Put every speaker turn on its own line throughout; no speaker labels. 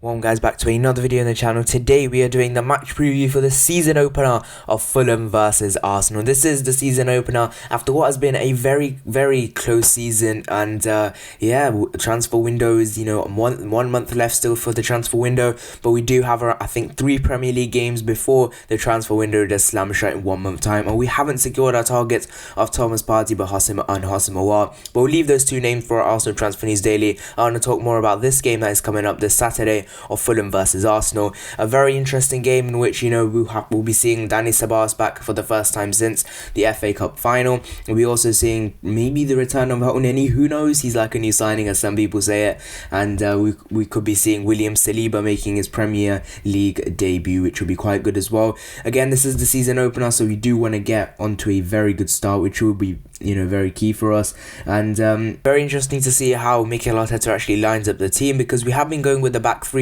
Welcome guys back to another video on the channel. Today we are doing the match preview for the season opener of Fulham versus Arsenal. This is the season opener after what has been a very close season, and yeah, transfer window is, one month left still for the transfer window, but we do have I think 3 Premier League games before the transfer window does slam shut in 1 month time, and we haven't secured our targets of Thomas Partey, Bahassim and Hassan Mawar, but we'll leave those two names for our Arsenal Transfer News Daily. I want to talk more about this game that is coming up this Saturday of Fulham versus Arsenal. A very interesting game in which, we'll be seeing Dani Ceballos back for the first time since the FA Cup final. We'll be also seeing maybe the return of Hauneni. Who knows? He's like a new signing, as some people say it. And we could be seeing William Saliba making his Premier League debut, which will be quite good as well. Again, this is the season opener, so we do want to get onto a very good start, which will be very key for us. And very interesting to see how Mikel Arteta actually lines up the team, because we have been going with the back three,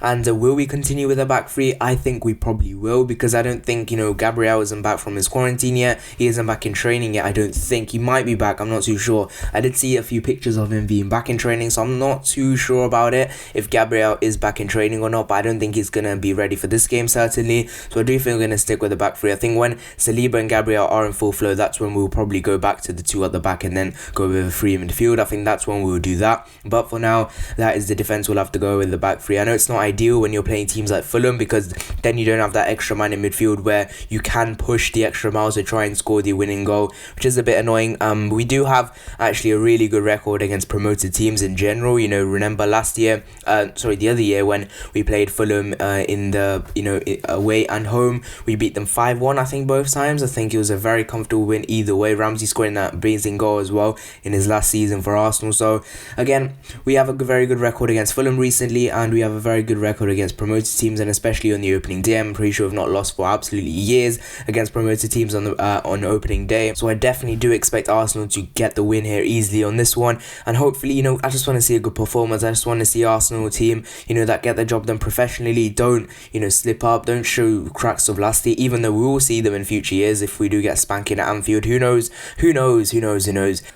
and will we continue with the back three? I think we probably will, because I don't think Gabriel isn't back from his quarantine yet. He isn't back in training yet. I don't think. He might be back, I'm not too sure. I did see a few pictures of him being back in training, so I'm not too sure about it if Gabriel is back in training or not, but I don't think he's gonna be ready for this game certainly. So I do think we're gonna stick with the back three. I think when Saliba and Gabriel are in full flow, that's when we'll probably go back to the two at the back and then go with a three in midfield. I think that's when we'll do that, but for now that is the defense. We'll have to go with the back three. I know it's not ideal when you're playing teams like Fulham, because then you don't have that extra man in midfield where you can push the extra miles to try and score the winning goal, which is a bit annoying. We do have actually a really good record against promoted teams in general. Remember last year, the other year, when we played Fulham in the away and home, we beat them 5-1 I think both times. I think it was a very comfortable win either way. Ramsey scoring that amazing goal as well in his last season for Arsenal. So again, we have a very good record against Fulham recently, and we have a very good record against promoted teams, and especially on the opening day. I'm pretty sure we've not lost for absolutely years against promoted teams on opening day. So I definitely do expect Arsenal to get the win here easily on this one, and hopefully, I just want to see a good performance. I just want to see Arsenal team, that get the job done professionally, don't slip up, don't show cracks of last year, even though we will see them in future years if we do get spanking at Anfield. Who knows,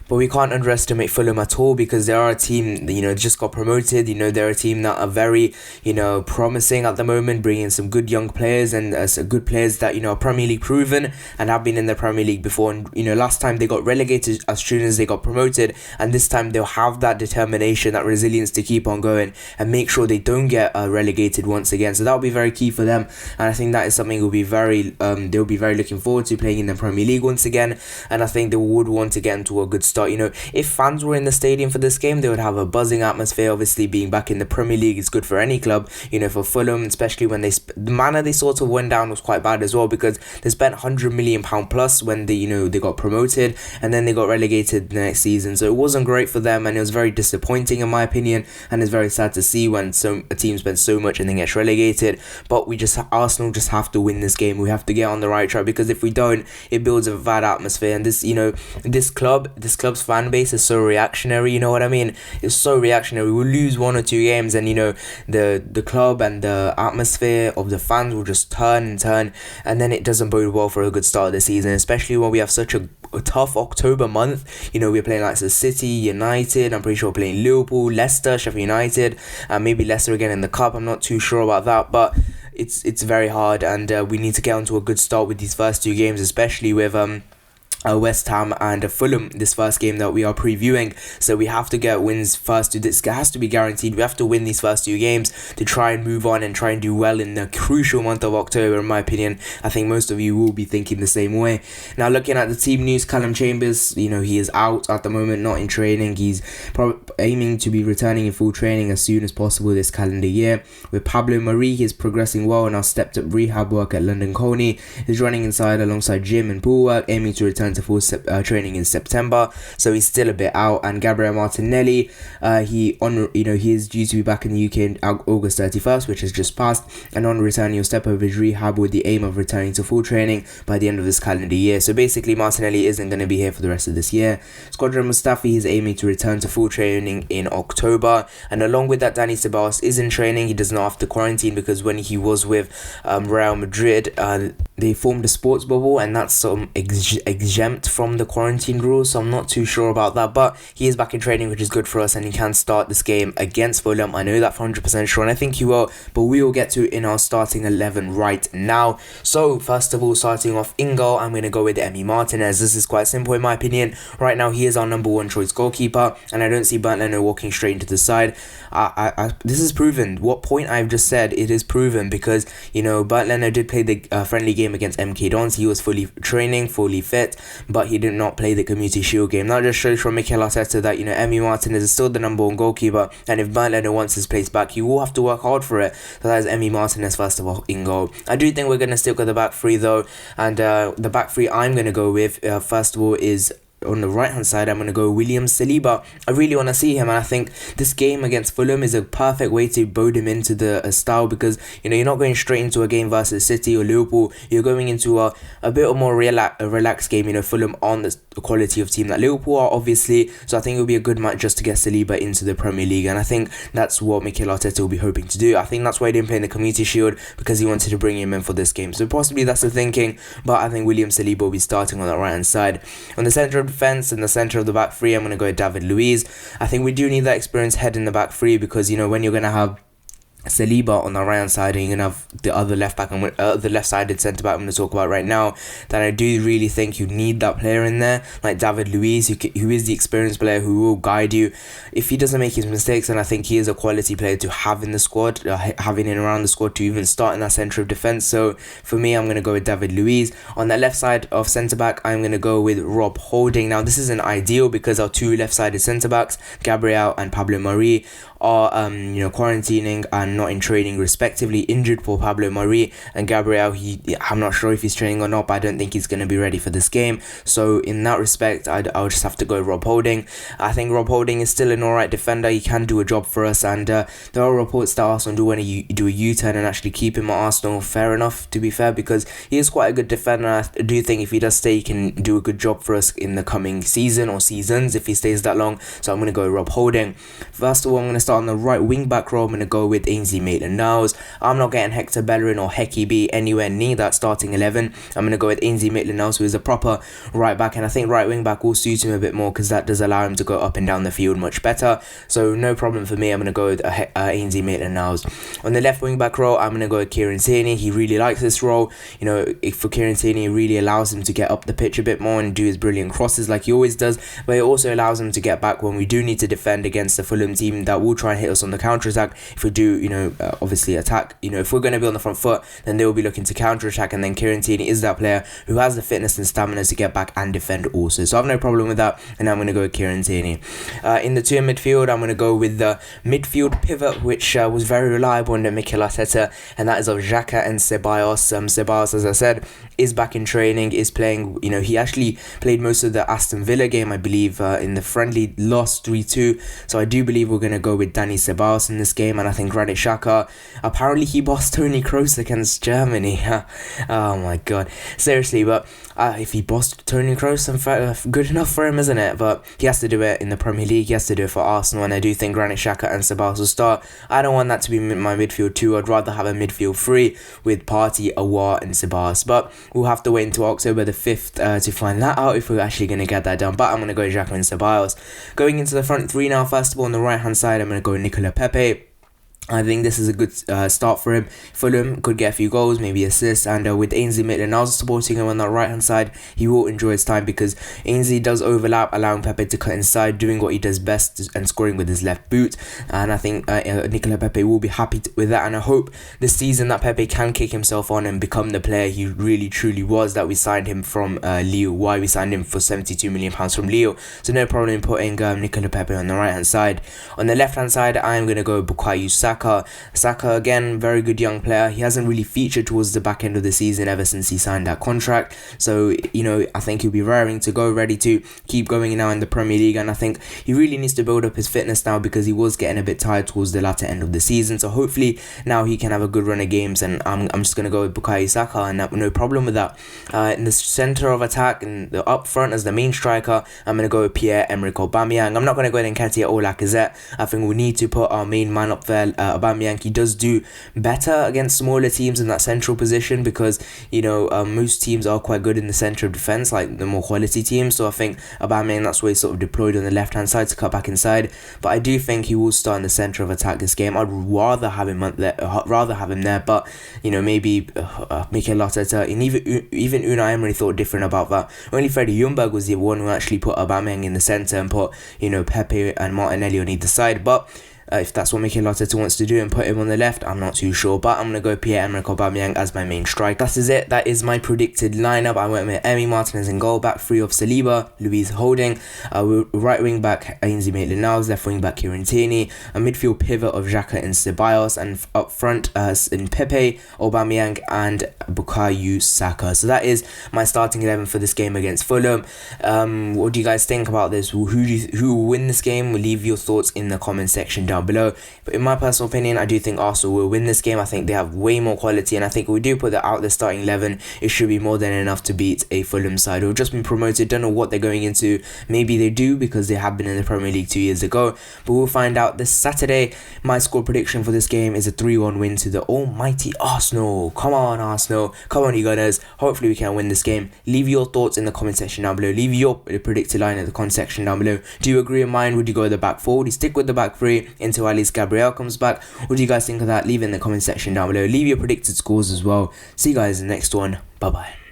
but we can't underestimate Fulham at all, because they are a team that just got promoted. They're a team that are very promising at the moment, bringing some good young players, and good players that are Premier League proven and have been in the Premier League before. And last time they got relegated as soon as they got promoted, and this time they'll have that determination, that resilience to keep on going and make sure they don't get relegated once again. So that'll be very key for them, and I think that is something they'll be very looking forward to, playing in the Premier League once again. And I think they would want to get into a good start. If fans were in the stadium for this game, they would have a buzzing atmosphere. Obviously, being back in the Premier League is good for any club. For Fulham, especially when the manner they sort of went down was quite bad as well, because they spent £100 million plus when they got promoted, and then they got relegated the next season. So it wasn't great for them, and it was very disappointing in my opinion, and it's very sad to see when a team spends so much and then gets relegated. But Arsenal just have to win this game. We have to get on the right track, because if we don't, it builds a bad atmosphere, and this club's fan base is so reactionary. You know what I mean? It's so reactionary. We'll lose 1 or 2 games, and the club and the atmosphere of the fans will just turn, and then it doesn't bode well for a good start of the season, especially when we have such a tough October month. We're playing like City, United, I'm pretty sure we're playing Liverpool, Leicester, Sheffield United, and maybe Leicester again in the cup. I'm not too sure about that, but it's very hard, and we need to get onto a good start with these first 2 games, especially with West Ham and Fulham, this first game that we are previewing. So we have to get wins first. This has to be guaranteed. We have to win these first 2 games to try and move on and try and do well in the crucial month of October, in my opinion. I think most of you will be thinking the same way. Now, looking at the team news, Callum Chambers, he is out at the moment, not in training. He's aiming to be returning in full training as soon as possible this calendar year. With Pablo Mari, he's progressing well and now stepped up rehab work at London Colney. He's running inside alongside gym and pool work, aiming to return to full training in September, so he's still a bit out. And Gabriel Martinelli, he is due to be back in the UK on August 31st, which has just passed, and on return he'll step over his rehab with the aim of returning to full training by the end of this calendar year. So basically Martinelli isn't going to be here for the rest of this year. Squadron Mustafi is aiming to return to full training in October, and along with that, Dani Ceballos is in training. He does not have to quarantine, because when he was with Real Madrid, they formed a sports bubble, and that's exempt from the quarantine rules, so I'm not too sure about that. But he is back in training, which is good for us, and he can start this game against Fulham. I know that for 100% sure, and I think he will, but we will get to in our starting 11 right now. So first of all, starting off in goal, I'm going to go with Emi Martinez. This is quite simple in my opinion. Right now he is our number one choice goalkeeper, and I don't see Bernd Leno walking straight into the side. This is proven. What point I've just said, it is proven, because you know Bernd Leno did play the friendly game against MK Dons. He was fully training, fully fit, but he did not play the Community Shield game. That just shows from Mikel Arteta that, you know, Emi Martinez is still the number one goalkeeper, and if Bernd Leno wants his place back, he will have to work hard for it. So that is Emi Martinez first of all in goal. I do think we're going to stick with the back three though, and the back three I'm going to go with first of all is, on the right hand side, I'm going to go William Saliba. I really want to see him, and I think this game against Fulham is a perfect way to bode him into the style, because you know you're not going straight into a game versus City or Liverpool. You're going into a bit more relaxed game. You know, Fulham aren't the quality of team that Liverpool are, obviously, so I think it'll be a good match just to get Saliba into the Premier League, and I think that's what Mikel Arteta will be hoping to do. I think that's why he didn't play in the Community Shield, because he wanted to bring him in for this game, so possibly that's the thinking. But I think William Saliba will be starting on that right hand side. On the centre of defence, in the centre of the back three, I'm going to go with David Luiz. I think we do need that experienced head in the back three, because you know when you're going to have Saliba on the right hand side, and you're gonna have the other left back, and the left-sided centre back I'm going to talk about right now, that I do really think you need that player in there, like David Luiz, who is the experienced player who will guide you if he doesn't make his mistakes. And I think he is a quality player to have in the squad, having in around the squad to even start in that centre of defence. So for me, I'm going to go with David Luiz. On the left side of centre back, I'm going to go with Rob Holding. Now this isn't ideal, because our two left-sided centre backs, Gabriel and Pablo Mari, are quarantining and not in training respectively. Injured for Pablo Mari, and Gabriel, I'm not sure if he's training or not, but I don't think he's going to be ready for this game. So in that respect, I'll just have to go Rob Holding. I think Rob Holding is still an alright defender. He can do a job for us, and there are reports that Arsenal do want to do a U-turn and actually keep him at Arsenal. Fair enough, to be fair, because he is quite a good defender. I do think if he does stay, he can do a good job for us in the coming season or seasons if he stays that long. So I'm going to go Rob Holding. First of all, I'm going to start on the right wing back row. I'm going to go with Ainsley Maitland-Niles. I'm not getting Hector Bellerin or Hecky B anywhere near that starting 11. I'm going to go with Ainsley Maitland-Niles, who is a proper right back, and I think right wing back will suit him a bit more, because that does allow him to go up and down the field much better. So no problem for me. I'm going to go with Ainsley Maitland-Niles. On the left wing back row, I'm going to go with Kieran Tierney. He really likes this role. You know, for Kieran Tierney, it really allows him to get up the pitch a bit more and do his brilliant crosses like he always does, but it also allows him to get back when we do need to defend against the Fulham team that will try and hit us on the counter-attack. If we do, obviously attack, if we're going to be on the front foot, then they will be looking to counter-attack, and then Kieran Tierney is that player who has the fitness and stamina to get back and defend also. So I have no problem with that, and I'm going to go with Kieran Tierney. In the two in midfield, I'm going to go with the midfield pivot, which was very reliable under Mikel Arteta, and that is of Xhaka and Ceballos. Ceballos, as I said, is back in training, is playing, he actually played most of the Aston Villa game, I believe, in the friendly, lost 3-2, so I do believe we're going to go with Dani Ceballos in this game. And I think Granit Xhaka, apparently he bossed Toni Kroos against Germany. Oh my god, seriously, but if he bossed Toni Kroos, good enough for him, isn't it? But he has to do it in the Premier League, he has to do it for Arsenal, and I do think Granit Xhaka and Ceballos will start. I don't want that to be my midfield two. I'd rather have a midfield three with Partey, Aouar and Ceballos, but we'll have to wait until October the 5th to find that out, if we're actually going to get that done. But I'm going to go Xhaka and Ceballos. Going into the front three now, first of all, on the right hand side, I'm going to go Nicola Pepe. I think this is a good start for him. Fulham could get a few goals, maybe assists, and with Ainsley Maitland-Niles supporting him on that right hand side, he will enjoy his time, because Ainsley does overlap, allowing Pepe to cut inside, doing what he does best and scoring with his left boot. And I think Nicola Pepe will be happy with that, and I hope this season that Pepe can kick himself on and become the player he really truly was, that we signed him from Lille. Why we signed him for £72 million from Lille. So no problem in putting Nicola Pepe on the right hand side. On the left hand side, I am going to go Bukayo Saka. Saka, again, very good young player. He hasn't really featured towards the back end of the season ever since he signed that contract. So, I think he'll be raring to go, ready to keep going now in the Premier League. And I think he really needs to build up his fitness now, because he was getting a bit tired towards the latter end of the season. So hopefully now he can have a good run of games. And I'm just going to go with Bukayo Saka, and no problem with that. In the centre of attack and the up front as the main striker, I'm going to go with Pierre-Emerick Aubameyang. I'm not going to go with Nketiah or Lacazette. I think we need to put our main man up there, Aubameyang, he does do better against smaller teams in that central position, because you know most teams are quite good in the centre of defence, like the more quality teams. So I think Aubameyang, that's where he's sort of deployed on the left hand side to cut back inside. But I do think he will start in the centre of attack this game. I'd rather have him there, but you know, maybe Mikel Arteta and even Unai Emery thought different about that. Only Freddie Ljungberg was the one who actually put Aubameyang in the centre and put, you know, Pepe and Martinelli on either side. But if that's what Mikel Arteta wants to do and put him on the left, I'm not too sure. But I'm going to go Pierre-Emerick Aubameyang as my main strike. That is it. That is my predicted lineup. I went with Emi Martinez in goal, back three of Saliba, Luiz Holding, right wing back Ainsley Maitland-Niles, left wing back Kieran Tierney, a midfield pivot of Xhaka and Ceballos, and up front in Pepe, Aubameyang and Bukayo Saka. So that is my starting 11 for this game against Fulham. What do you guys think about this? Who will win this game? Leave your thoughts in the comment section down below. But in my personal opinion, I do think Arsenal will win this game. I think they have way more quality, and I think if we do put that out the starting 11, it should be more than enough to beat a Fulham side who have just been promoted. Don't know what they're going into. Maybe they do, because they have been in the Premier League 2 years ago, but we'll find out this Saturday. My score prediction for this game is a 3-1 win to the almighty Arsenal. Come on, Arsenal, come on, you Gunners. Hopefully we can win this game. Leave your thoughts in the comment section down below. Leave your predicted line in the comment section down below. Do you agree with mine? Would you go with the back four? Would you stick with the back three until at least Gabriel comes back? What do you guys think of that? Leave it in the comment section down below. Leave your predicted scores as well. See you guys in the next one. Bye bye.